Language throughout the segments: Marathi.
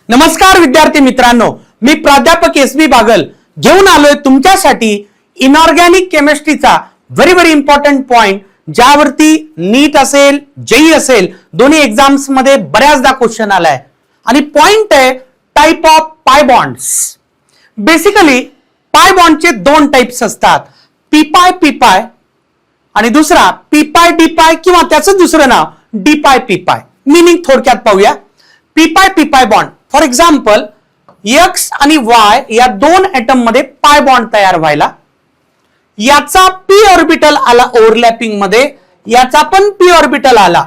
नमस्कार विद्यार्थी मित्रांनो, मी प्राध्यापक एस.बी. बागल घेऊन आलोय तुमच्यासाठी इनऑर्गॅनिक केमिस्ट्रीचा व्हेरी इम्पॉर्टंट पॉइंट, ज्यावरती नीट असेल जेई असेल दोन्ही एग्जाम्स मध्ये बऱ्याचदा क्वेश्चन आलाय. आणि पॉइंट आहे type of pi bonds. Basically पाय बॉन्डचे दोन टाइप्स असतात, पी पाय आणि दुसरा पी पाय किंवा त्याचं दुसरं नाव डी पाय. मीनिंग थोडक्यात पाहूया. P pi bond, for example x आणि वाय या दोन एटम मध्ये पाय बॉन्ड तयार व्हायला, याचा पी ऑर्बिटल आला ओव्हरलॅपिंग मध्ये, याचा पण पी ऑर्बिटल आला.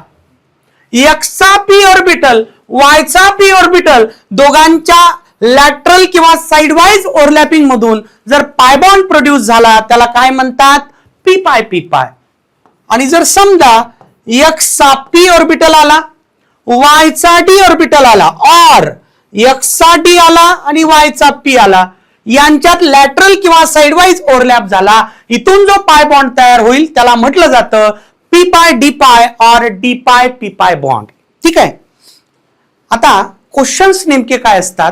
एक्सचा पी ऑर्बिटल वायचा पी ऑर्बिटल दोघांच्या लॅटरल किंवा साइडवाइज ओव्हरलॅपिंग मधून जर पाय बॉन्ड प्रोड्यूस झाला त्याला काय म्हणतात, पी पाय. आणि जर समजा एक्सचा पी ऑर्बिटल आला, वायचा डी ऑर्बिटल आला, और एक्सचा डी आला आणि वायचा पी आला, यांच्यात लॅटरल किंवा साइडवाइज ओव्हरलॅप झाला, इथून जो पाय बॉन्ड तयार होईल त्याला म्हटलं जातं पी पाय डी पाय और डी पाय पी पाय बॉन्ड. ठीक आहे. आता क्वेश्चन्स नेमके काय असतात,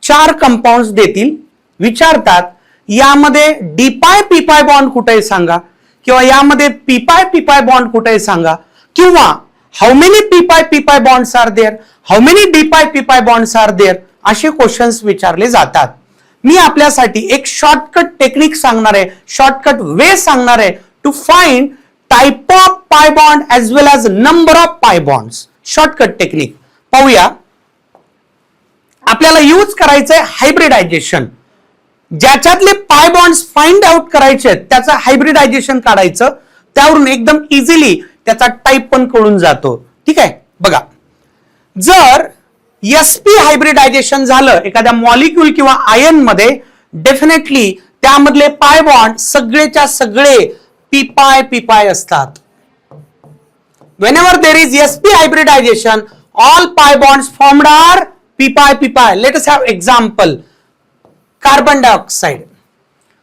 चार कंपाऊंड्स देतील, विचारतात यामध्ये डी पाय पी पाय बॉन्ड कुठे आहे सांगा, किंवा यामध्ये पी पाय बॉन्ड कुठे आहे सांगा, किंवा how many p pi bonds are there, how many d p pi bonds are there, असे क्वेश्चन्स विचारले जातात. मी आपल्यासाठी एक शॉर्टकट टेक्निक सांगणार आहे, शॉर्टकट वे सांगणार आहे to find type of pi bond as well as number of pi bonds. Shortcut technique पाहूया. आपल्याला यूज करायचंय हायब्रिडायझेशन. ज्याच्यातले पाय बॉन्ड्स फाइंड आउट करायचे त्याचं हायब्रिडायझेशन काढायचं, त्यावरून एकदम इझिली त्याचा टाइप पण कळून जातो. ठीक आहे. बघा, जर एसपी हायब्रिडायझेशन झालं एखाद्या मॉलिक्यूल किंवा आयन मध्ये, डेफिनेटली त्यामधले पाय बॉन्ड सगळेच्या सगळे पी पाय असतात. whenever there is sp hybridization all pi bonds formed are p पाय. let us have example. Carbon dioxide,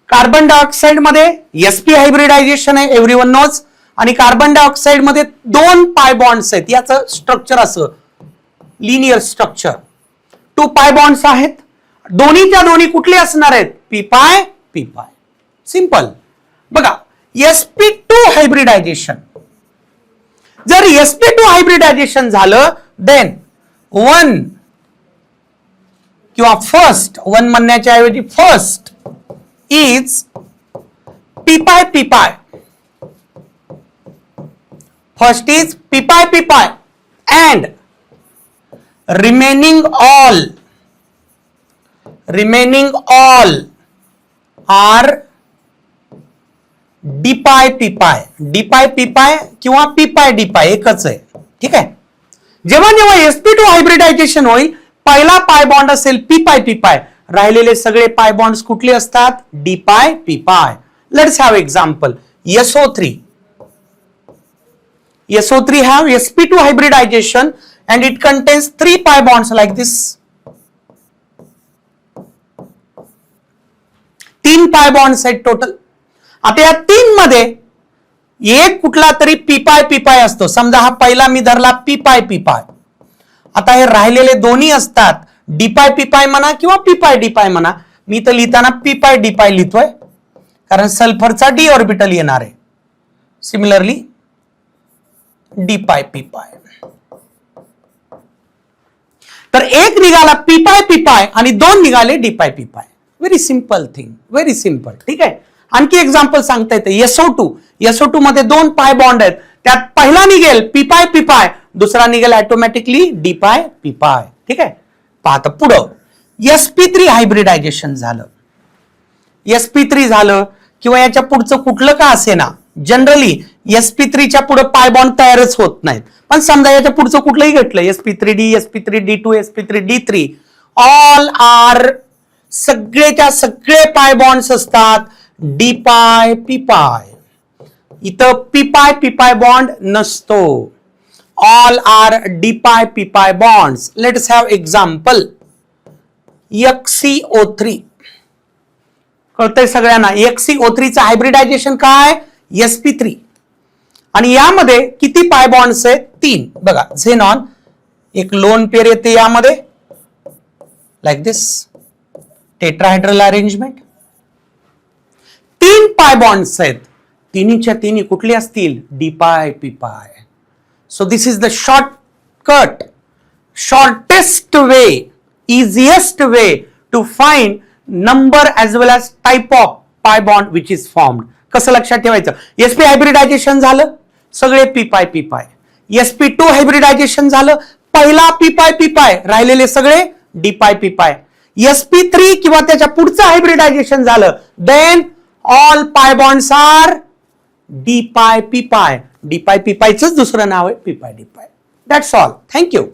carbon dioxide मध्ये sp हायब्रिडायझेशन आहे, एव्हरीवन नोज. आणि कार्बन डायऑक्साइड मध्ये दोन पाय बॉन्ड्स आहेत, याचं स्ट्रक्चर असं लिनियर स्ट्रक्चर. 2 पाय बॉन्ड्स आहेत, दोन्हीच्या दोन्ही कुठले असणार आहेत, पी पाय. सिंपल. बघा, sp2 हायब्रिडायझेशन, जर sp2 हायब्रिडायझेशन झालं देन वन किंवा फर्स्ट, वन म्हणण्याच्या ऐवजी फर्स्ट इज पी पाय. First is p पाय and remaining all are d पाय पी पाय किंवा p पाय एकच आहे. ठीक आहे. जेव्हा sp2 हायब्रिडायझेशन होईल, पहिला पाय बॉन्ड असेल पी पाय, राहिलेले सगळे पाय बॉन्ड्स कुठले असतात, डी पाय पी पाय. Let's have example. SO3 have sp2 hybridization and it contains 3 pi bonds like this. 3 pi bonds आहेत टोटल. आता या 3 मध्ये एक कुठला तरी पी पाय असतो. समजा हा पहिला मी धरला पी पाय. आता हे राहिलेले दोन्ही असतात डी पाय म्हणा किंवा पी डी पाय म्हणा. मी तर लिहिताना पी डी पाय लिहितोय कारण सल्फरचा डी ऑर्बिटल येणार आहे. सिमिलरली डी पाय पी पाय. तर एक निघाला पी पाय आणि दोन निघाले डी पाय पी पाय. Very simple thing, very simple. ठीक आहे. आणखी एक्झाम्पल सांगता येते. SO2 मध्ये दोन पाय बॉन्ड आहेत, त्यात पहिला निघेल पी पाय, दुसरा निघेल ऑटोमॅटिकली डी पाय पी पाय. ठीक आहे. पाहता पुढं sp3 हायब्रिडायझेशन झालं, sp3 झालं किंवा याच्या पुढचं कुठलं का असे ना, जनरली sp3 च्या पुढे पाय बॉन्ड तयारच होत नाहीत. पण समजा याच्या पुढचं कुठलंही घेतलं, sp3d, sp3d2, sp3d3, all R सगळेच्या सगळे पाय बॉन्ड्स असतात डी पाय पी पाय. इथं पी पाय बॉन्ड नसतो. ऑल आर डी पाय P pi bonds. Let's have example. XCO3 कळतंय सगळ्यांना. XCO3 चं हायब्रिडायझेशन काय, sp3. आणि यामध्ये किती पाय बॉन्ड्स आहेत, 3. बघा, झेनॉन एक लोन पेअर येते यामध्ये, लाईक दिस, टेट्राहेड्रल अरेंजमेंट. 3 पाय बॉन्ड्स आहेत, तिन्हीच्या तिन्ही कुठले असतील? डी पाय पी पाय. So this is the shortcut, shortest way, easiest way to find number as well as type of pi bond which is formed. कसं लक्षात ठेवायचं? sp हायब्रिडायझेशन झालं, सगळे पी पाय पी पाय. sp2 हायब्रिडायझेशन झालं, पहिला पी पाय पी पाय, राहिलेले सगळे डी पाय पी पाय. sp3 किंवा त्याच्या पुढचं हायब्रिडायझेशन झालं, देन ऑल पाय बॉन्ड्स आर डी पाय पी पाय. डी पाय पी पायचंच दुसरं नाव आहे पी पाय डी पाय. That's all. थँक्यू.